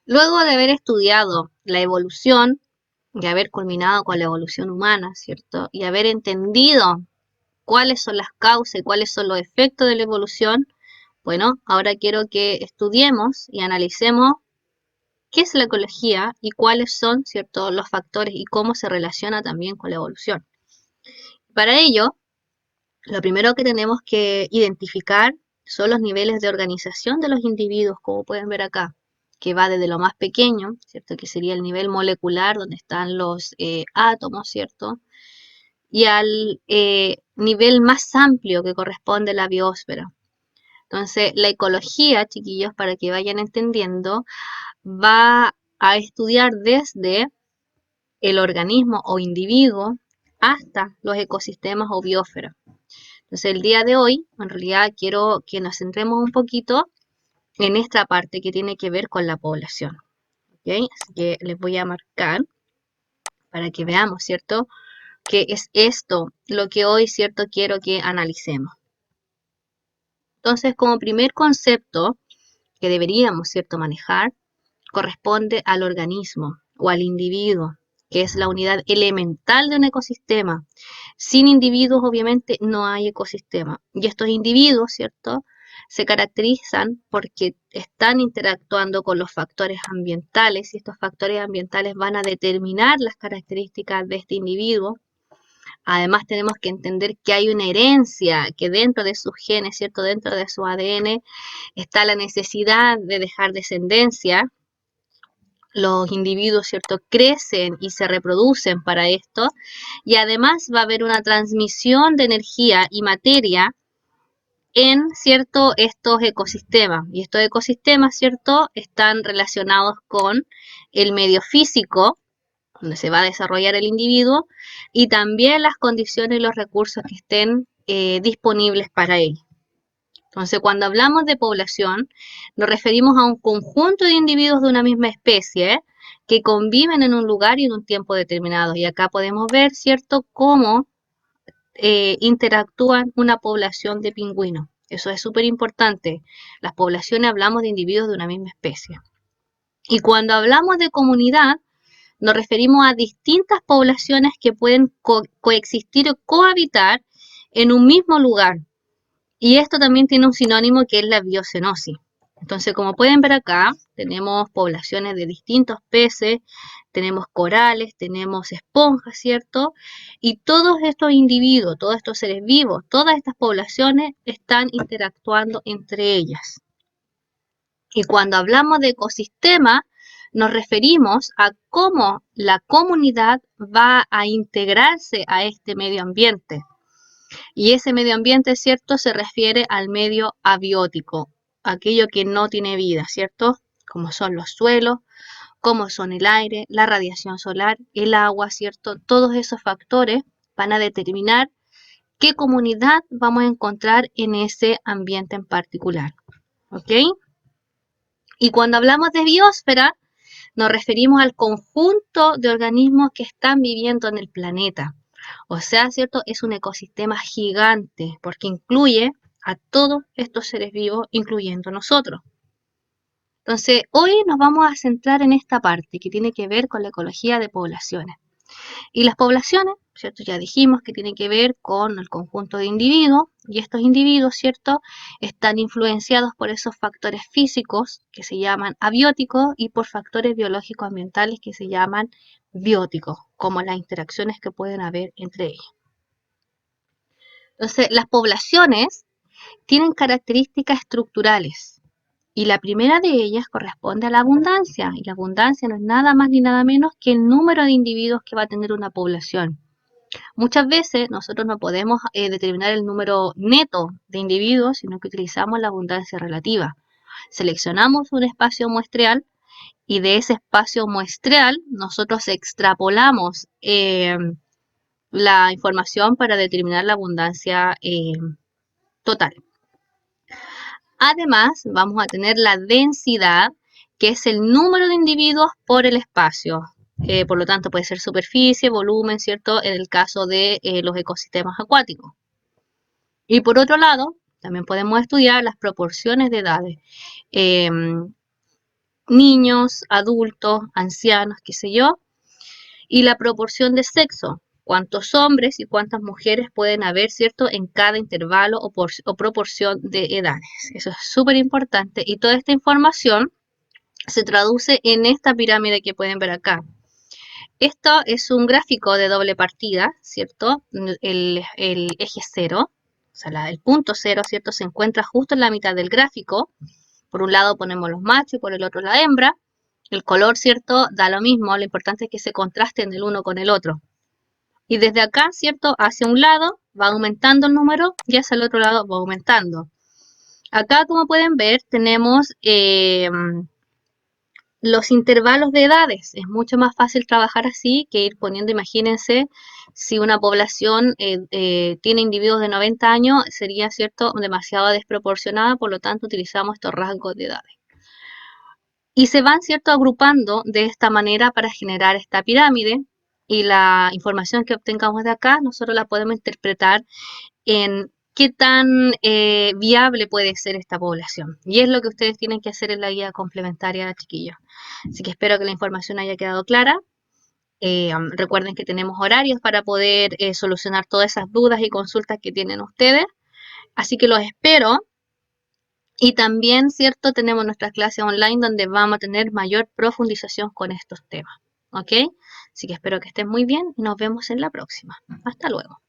Luego de haber estudiado la evolución, de haber culminado con la evolución humana, ¿cierto? Y haber entendido cuáles son las causas y cuáles son los efectos de la evolución, bueno, ahora quiero que estudiemos y analicemos qué es la ecología y cuáles son, ¿cierto?, los factores y cómo se relaciona también con la evolución. Para ello, lo primero que tenemos que identificar son los niveles de organización de los individuos, como pueden ver acá, que va desde lo más pequeño, ¿cierto?, que sería el nivel molecular, donde están los átomos, ¿cierto?, y al nivel más amplio que corresponde a la biosfera. Entonces, la ecología, chiquillos, para que vayan entendiendo, va a estudiar desde el organismo o individuo hasta los ecosistemas o biosfera. Entonces, el día de hoy, en realidad, quiero que nos centremos un poquito en esta parte que tiene que ver con la población. ¿Okay? Así que les voy a marcar para que veamos, ¿cierto?, qué es esto lo que hoy, ¿cierto?, quiero que analicemos. Entonces, como primer concepto que deberíamos, ¿cierto?, manejar, corresponde al organismo o al individuo, que es la unidad elemental de un ecosistema. Sin individuos, obviamente, no hay ecosistema. Y estos individuos, ¿cierto?, se caracterizan porque están interactuando con los factores ambientales y estos factores ambientales van a determinar las características de este individuo. Además tenemos que entender que hay una herencia, que dentro de sus genes, ¿cierto?, dentro de su ADN está la necesidad de dejar descendencia. Los individuos, ¿cierto?, crecen y se reproducen para esto, y además va a haber una transmisión de energía y materia en, ¿cierto?, estos ecosistemas. Y estos ecosistemas, ¿cierto?, están relacionados con el medio físico, donde se va a desarrollar el individuo, y también las condiciones y los recursos que estén disponibles para él. Entonces, cuando hablamos de población, nos referimos a un conjunto de individuos de una misma especie que conviven en un lugar y en un tiempo determinado. Y acá podemos ver, ¿cierto?, cómo interactúan una población de pingüinos. Eso es súper importante. Las poblaciones hablamos de individuos de una misma especie. Y cuando hablamos de comunidad, nos referimos a distintas poblaciones que pueden coexistir o cohabitar en un mismo lugar. Y esto también tiene un sinónimo que es la biocenosis. Entonces, como pueden ver acá, tenemos poblaciones de distintos peces, tenemos corales, tenemos esponjas, ¿cierto? Y todos estos individuos, todos estos seres vivos, todas estas poblaciones están interactuando entre ellas. Y cuando hablamos de ecosistema, nos referimos a cómo la comunidad va a integrarse a este medio ambiente. Y ese medio ambiente, ¿cierto?, se refiere al medio abiótico, aquello que no tiene vida, ¿cierto? Como son los suelos, como son el aire, la radiación solar, el agua, ¿cierto? Todos esos factores van a determinar qué comunidad vamos a encontrar en ese ambiente en particular, ¿ok? Y cuando hablamos de biosfera, nos referimos al conjunto de organismos que están viviendo en el planeta. O sea, ¿cierto? Es un ecosistema gigante porque incluye a todos estos seres vivos, incluyendo nosotros. Entonces, hoy nos vamos a centrar en esta parte que tiene que ver con la ecología de poblaciones. Y las poblaciones, ¿cierto? Ya dijimos que tiene que ver con el conjunto de individuos y estos individuos, ¿cierto?, están influenciados por esos factores físicos que se llaman abióticos y por factores biológicos ambientales que se llaman bióticos, como las interacciones que pueden haber entre ellos. Entonces, las poblaciones tienen características estructurales y la primera de ellas corresponde a la abundancia, y la abundancia no es nada más ni nada menos que el número de individuos que va a tener una población. Muchas veces nosotros no podemos determinar el número neto de individuos, sino que utilizamos la abundancia relativa. Seleccionamos un espacio muestreal y de ese espacio muestreal nosotros extrapolamos la información para determinar la abundancia total. Además, vamos a tener la densidad, que es el número de individuos por el espacio. Por lo tanto, puede ser superficie, volumen, ¿cierto?, en el caso de los ecosistemas acuáticos. Y por otro lado, también podemos estudiar las proporciones de edades. niños, adultos, ancianos, qué sé yo, y la proporción de sexo, cuántos hombres y cuántas mujeres pueden haber, ¿cierto?, en cada intervalo o proporción de edades. Eso es súper importante y toda esta información se traduce en esta pirámide que pueden ver acá. Esto es un gráfico de doble partida, ¿cierto? El eje 0, o sea, el punto 0, ¿cierto? Se encuentra justo en la mitad del gráfico. Por un lado ponemos los machos y por el otro la hembra. El color, ¿cierto? Da lo mismo, lo importante es que se contrasten el uno con el otro. Y desde acá, ¿cierto? Hacia un lado va aumentando el número y hacia el otro lado va aumentando. Acá, como pueden ver, tenemos los intervalos de edades. Es mucho más fácil trabajar así que ir poniendo, imagínense, si una población tiene individuos de 90 años, sería, ¿cierto?, demasiado desproporcionada, por lo tanto utilizamos estos rasgos de edades. Y se van, ¿cierto?, agrupando de esta manera para generar esta pirámide, y la información que obtengamos de acá, nosotros la podemos interpretar en qué tan viable puede ser esta población. Y es lo que ustedes tienen que hacer en la guía complementaria, chiquillos. Así que espero que la información haya quedado clara. Recuerden que tenemos horarios para poder solucionar todas esas dudas y consultas que tienen ustedes. Así que los espero. Y también, ¿cierto? Tenemos nuestras clases online donde vamos a tener mayor profundización con estos temas. ¿Ok? Así que espero que estén muy bien y nos vemos en la próxima. Hasta luego.